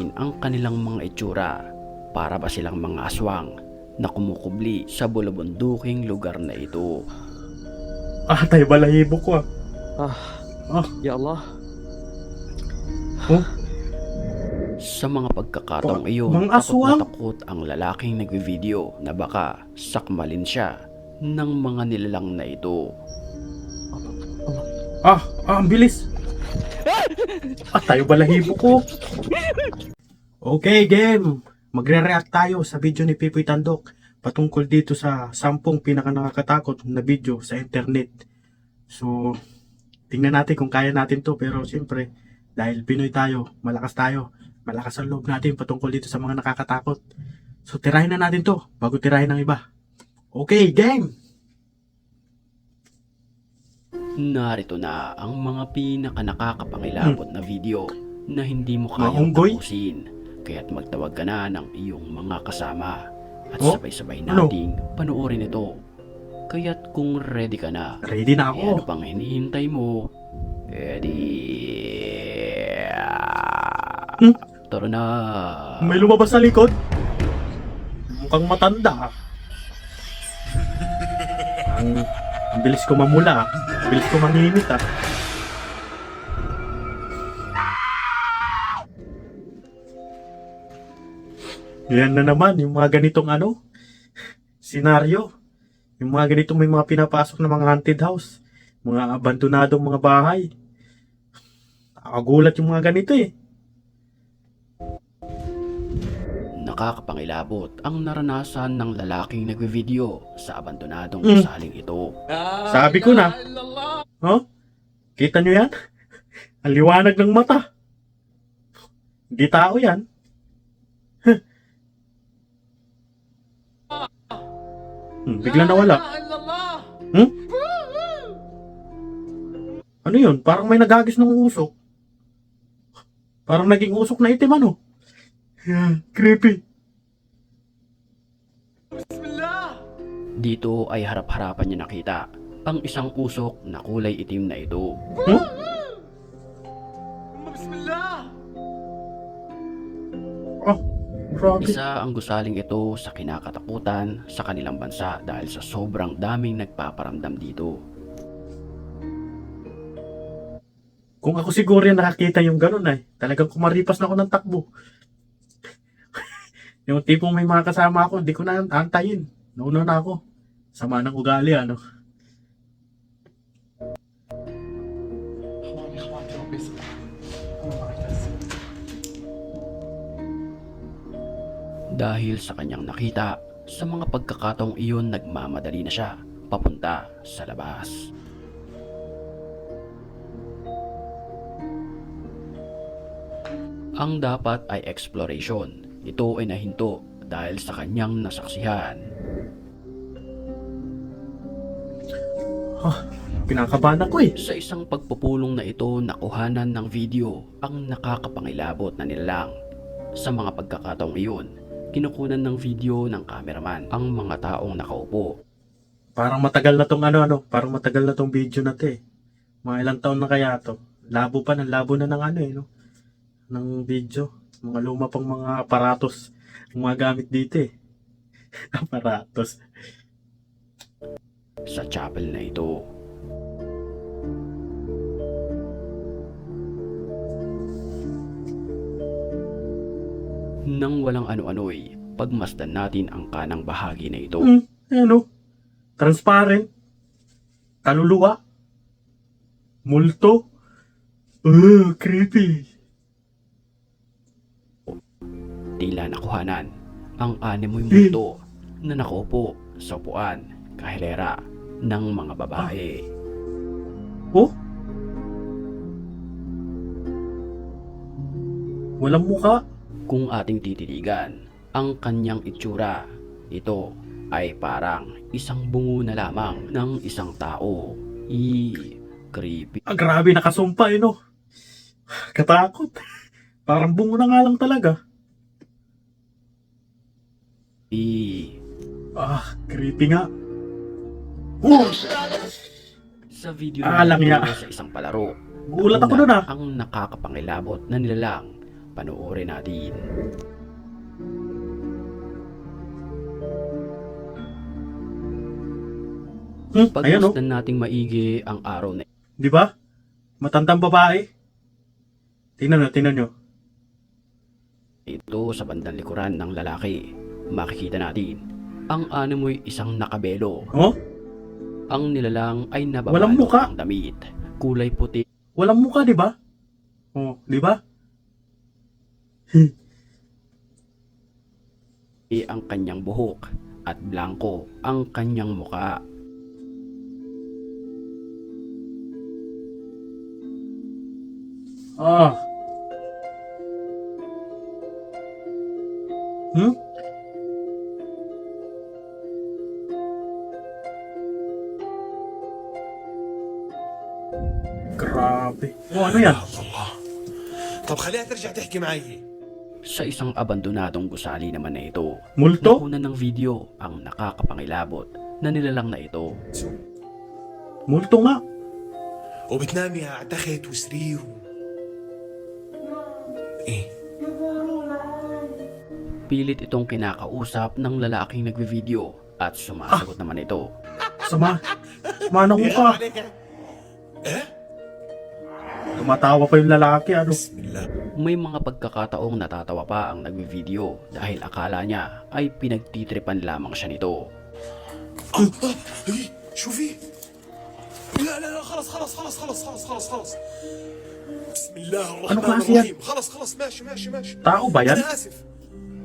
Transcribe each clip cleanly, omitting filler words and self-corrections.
natin ang kanilang mga itsura. Para ba silang mga aswang na kumukubli sa bulabunduking lugar na ito? Tayo balahibo ko ah. Ya Allah. Oh, Sa mga pagkakataong iyon, mga takot na aswang. takot ang lalaking nagvi-video na baka sakmalin siya ng mga nilalang na ito. Ang bilis. Tayo balahibo ko. Okay, game. Magre-react tayo sa video ni Pipoy Tandok patungkol dito sa 10 pinaka-nakakatakot na video sa internet. So, tingnan natin kung kaya natin to. Pero siyempre, dahil Pinoy tayo, malakas ang loob natin patungkol dito sa mga nakakatakot. So, tirahin na natin to bago tirahin ng iba. Okay, game! Narito na ang mga pinaka-nakakapangilabot na video na hindi mo kayang Maunggoy? tapusin. Kaya't magtawag ka na ng iyong mga kasama at Oh, sabay-sabay ano? nating panoorin ito. Kaya't kung ready ka na, Ready na eh, ano ako. pang hinihintay mo? Hmm? Tara na. May lumabas sa likod. Mukhang matanda. Ang bilis ko mamula. Ang bilis ko manginit ah. Yan na naman, yung mga ganitong senaryo. Yung mga ganitong may mga pinapasok na mga haunted house. Mga abandonadong mga bahay. Nakagulat yung mga ganito eh. Nakakapangilabot ang naranasan ng lalaking nagvi-video sa abandonadong Hmm. gusaling ito. Sabi ko na. Oh? Kita nyo yan? Ang liwanag ng mata. Hindi tao yan. Bigla nawala. Ano yun? Parang may nagagis ng usok. Parang naging usok na itim ano? Yan, creepy. Dito ay harap-harapan niya nakita ang isang usok na kulay itim na ito. Grabe. Isa ang gusaling ito sa kinakatakutan sa kanilang bansa dahil sa sobrang daming nagpaparamdam dito. Kung ako siguro yan nakakita yung ganun ay, talagang kumaripas na ako ng takbo. Yung tipong may mga kasama ako, hindi ko na antayin. Nauna na ako. Sama ng ugali, ano? Dahil sa kanyang nakita, sa mga pagkakataong iyon nagmamadali na siya papunta sa labas. Ang dapat ay exploration. Ito ay nahinto dahil sa kanyang nasaksihan. Pinakabahan ako eh. Sa isang pagpupulong na ito, nakuhanan ng video ang nakakapangilabot na nilalang. Sa mga pagkakataong iyon, kinukunan ng video ng cameraman ang mga taong nakaupo. Parang matagal na tong parang matagal na tong video na to eh. Mga ilang taon na kaya to. Labo pa, ng labo na ng ng video. Mga luma pang mga aparatos ang mga gamit dito eh. Aparatos. Sa chapel na ito, nang walang ano-ano'y pagmasdan natin ang kanang bahagi na ito. Transparent. Kaluluwa. Multo. Creepy. Tila nakuhanan ang animoy multo na nakaupo sa upuan kahilera ng mga babae. Oh? Walang muka. Kung ating titiligan ang kanyang itsura, ito ay parang isang bungo na lamang ng isang tao. Creepy. Grabe nakasumpa eh no. Katakot. Parang bungo na nga lang talaga. Creepy nga. Sa video Alam niya. sa isang palaro, Gulat ako nun ang nakakapangilabot na nilalang Panoorin natin. Ayan oh. Pagmasdan nating maigi ang araw na Di ba? Matandang babae. Tingnan nyo. ito sa bandang likuran ng lalaki. Makikita natin ang animoy isang nakabelo. Oh? Ang nilalang ay Walang nababalot muka. ng damit. Kulay puti Walang mukha, di ba? Oh, di ba? ang kanyang buhok at blanco ang kanyang muka. Ah. Hmm? Grabe. Oh, ano yan? الله طب خليها ترجع تحكي معي. Sa isang abandonadong gusali naman na ito, Multo? nakunan ng video ang nakakapangilabot na nilalang na ito. Multo nga. وبتنامي على تخت وسرير ايه Pilit itong kinakausap ng lalaking nagvi-video at sumasagot naman ito. Sama. Manang يا mukha. عليك ايه Tumatawa pa yung lalaki, ano? بسم الله May mga pagkakataong natatawa pa ang nagvi-video dahil akala niya ay pinagtitripan lamang siya nito. إيه، شوفي لا لا لا خلص خلص خلص خلص خلص خلص خلص بسم الله الرحمن klase yan? الرحيم خلص خلص ماشي ماشي ماشي Tao ba yan? انا اسف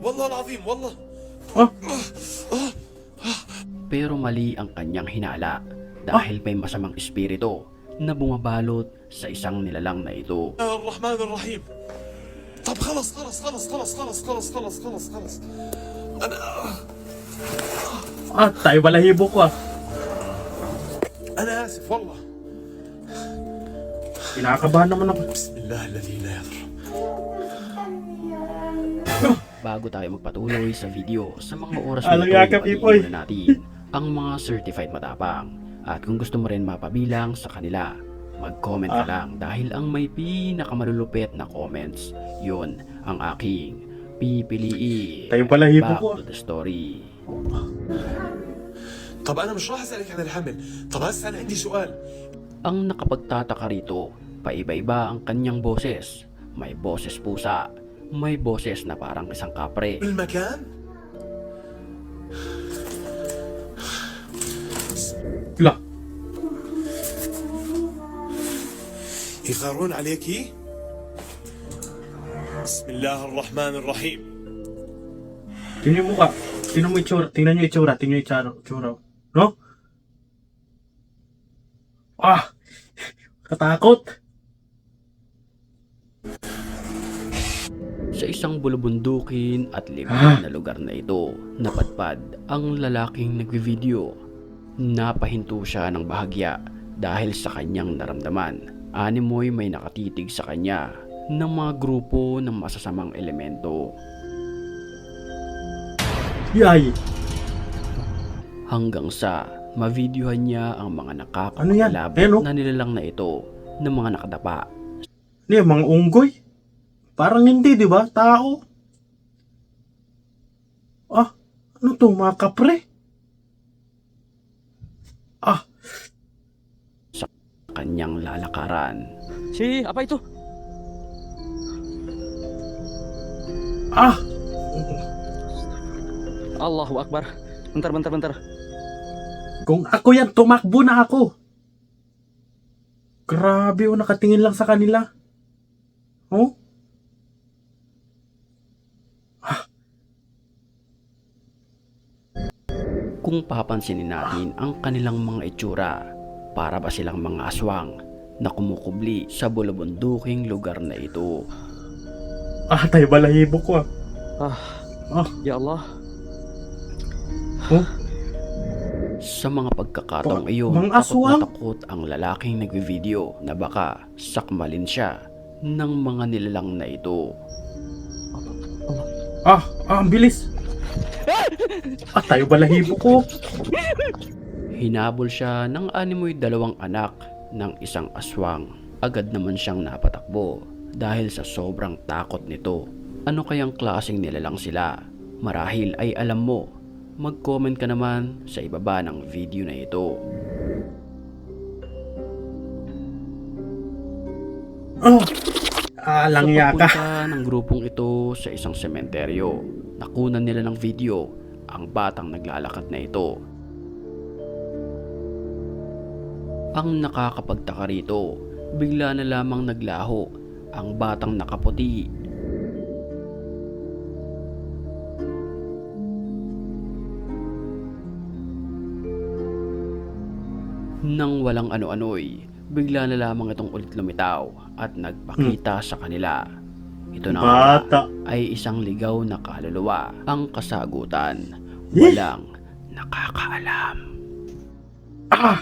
والله العظيم والله Oh, Pero mali ang kanyang hinala dahil may masamang espiritu na bumabalot sa isang nilalang na ito. الرحمن الرحيم طب خلص خلص خلص خلص خلص خلص خلص خلص خلص انا tayo balahibo ko ah. انا اسف والله Kinakabahan naman ako. بسم الله الذي لا يضر Bago tayo magpatuloy sa video, sa mga oras Alang na ito, yakap, Ipoy. pag-iiwan natin ang mga certified matapang. At kung gusto mo rin mapabilang sa kanila, mag-comment ka lang dahil ang may pinakamalulupit na comments, yun ang aking pipiliin. Tayo balahibo Back ko. to the story. طب انا مش راح اسالك عن الحمل طب هسه انا عندي سؤال Ang nakapagtataka rito, paiba-iba ang kanyang boses. May boses pusa, may boses na parang isang kapre. بالمكان La. يغارون عليكي بسم الله الرحمن الرحيم Tingnan mo ka. Tingnan mo itsura. Tingnan nyo itsura. Tingnan nyo itsura. No? Ah! Katakot. Sa isang bulubundukin at liblib na lugar na ito, napadpad ang lalaking nagvi-video. Napahinto siya ng bahagya dahil sa kanyang naramdaman. Animoy may nakatitig sa kanya ng mga grupo ng masasamang elemento. Yay. Hanggang sa mavideohan niya ang mga Ano yan? nakakapangilabot Ayan, oh. na nilalang na ito ng mga nakadapa. Ano yan, mga unggoy? Parang hindi, di ba? Tao. Ah, ano to? Mga kapre? Ah, Kanyang lalakaran. Si, apa itu? ah. Allahu Akbar. Bentar, bentar, bentar. Kung ako yan, tumakbo na ako. Grabe, oh, nakatingin lang sa kanila. Oh? Kung papansinin natin ang kanilang mga itsura, para ba silang mga aswang na kumukubli sa bulubunduking lugar na ito. Ah, tayo balahibo ko ah. Ah, Ah, ya Allah. oh? Sa mga pagkakataong iyon, Mga takot na aswang? takot ang lalaking nagvi-video na baka sakmalin siya ng mga nilalang na ito. Ah, ang bilis. Ah, tayo balahibo ko. Hinabol siya ng animoy dalawang anak ng isang aswang. Agad naman siyang napatakbo dahil sa sobrang takot nito. Ano kayang klaseng nilalang sila? Marahil ay alam mo. Mag-comment ka naman sa ibaba ng video na ito. Oh! Langya ka. Pagpunta ng grupong ito sa isang sementeryo, nakunan nila ng video ang batang naglalakad na ito. Ang nakakapagtaka rito, bigla na lamang naglaho ang batang nakaputi. Nang walang ano-ano'y, bigla na lamang itong ulit lumitaw at nagpakita sa kanila. Ito na nga Bata. ay isang ligaw na kaluluwa. Ang kasagutan, walang nakakaalam. Ah!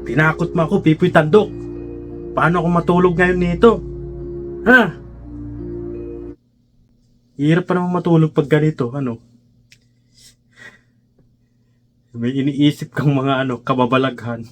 Tinakot mo ako, Pipoy Tandok. Paano ako matulog ngayon nito? Ha? Hirap pa naman matulog pag ganito, ano? May iniisip kang mga kababalaghan.